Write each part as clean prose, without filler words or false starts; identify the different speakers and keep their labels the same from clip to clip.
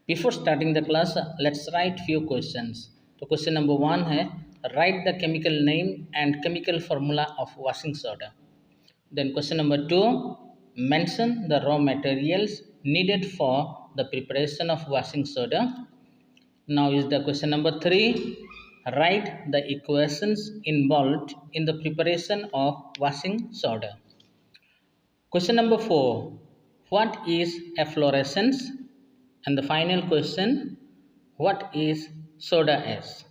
Speaker 1: Before starting the class, let's write few questions. तो question number 1 है, write the chemical name and chemical formula of washing soda. Then question number 2, mention the raw materials needed for the preparation of washing soda. Now is the question number 3, write the equations involved in the preparation of washing soda. Question number 4, what is efflorescence? And the final question, what is soda ash?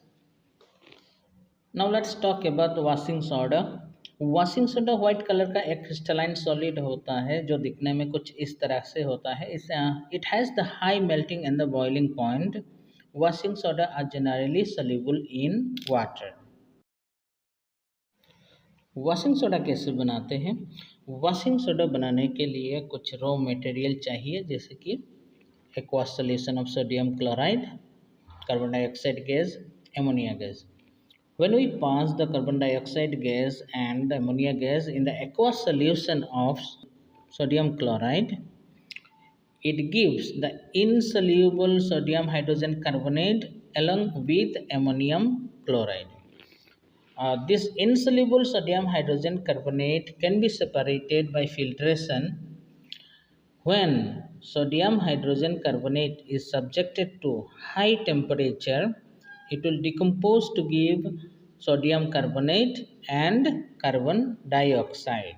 Speaker 1: Now let's talk about the washing soda. Washing soda white colour का एक crystalline solid होता है जो दिखने में कुछ इस तरह से होता है. It has the high melting and the boiling point. Washing soda are generally soluble in water. Washing soda कैसे बनाते हैं? वॉशिंग सोडा बनाने के लिए कुछ रॉ मटेरियल चाहिए, जैसे कि aqueous solution of sodium chloride, carbon dioxide gas, ammonia gas. When we pass the carbon dioxide gas and the ammonia gas in the aqueous solution of sodium chloride, it gives the insoluble sodium hydrogen carbonate along with ammonium chloride. This insoluble sodium hydrogen carbonate can be separated by filtration. When sodium hydrogen carbonate is subjected to high temperature, it will decompose to give sodium carbonate and carbon dioxide.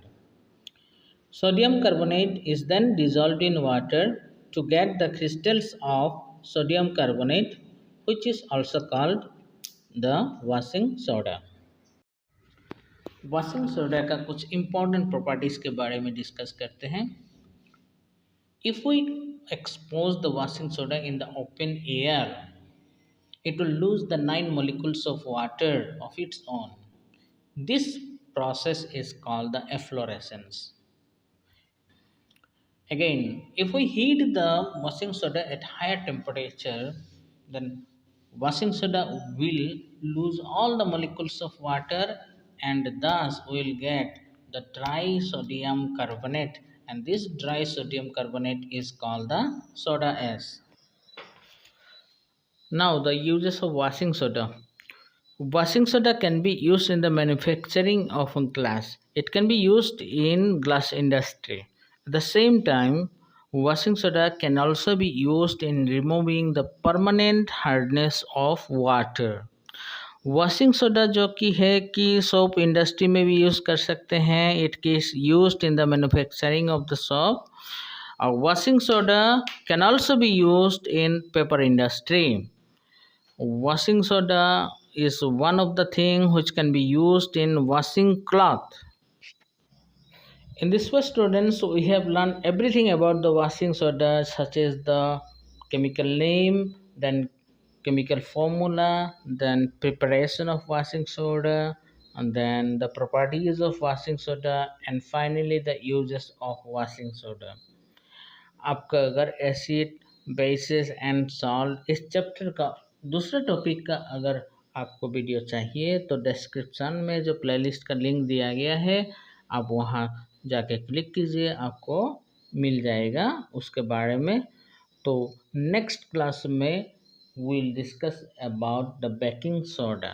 Speaker 1: Sodium carbonate is then dissolved in water to get the crystals of sodium carbonate, which is also called the washing soda. Washing soda का कुछ important properties के बारे में discuss करते हैं. If we expose the washing soda in the open air, it will lose the 9 molecules of water of its own. This process is called the efflorescence. Again, if we heat the washing soda at higher temperature, then washing soda will lose all the molecules of water, and thus we will get the dry sodium carbonate, and this dry sodium carbonate is called the soda ash. Now the uses of washing soda. Washing soda can be used in the manufacturing of glass. It can be used in glass industry. At the same time, washing soda can also be used in removing the permanent hardness of water. Washing soda जो कि है कि soap industry में भी use कर सकते हैं. It is used in the manufacturing of the soap. Washing soda can also be used in paper industry. Washing soda is one of the things which can be used in washing cloth. In this way, students, we have learned everything about the washing soda, such as the chemical name, then chemical formula, then preparation of washing soda, and then the properties of washing soda, and finally the uses of washing soda. आपका अगर acid, basis and salt इस chapter का दूसरे topic का अगर आपको video चाहिए तो डिस्क्रिप्शन में जो प्लेलिस्ट का लिंक दिया गया है, आप वहां जाके क्लिक कीजिए, आपको मिल जाएगा उसके बारे में. तो नेक्स्ट क्लास में we'll discuss about the baking soda.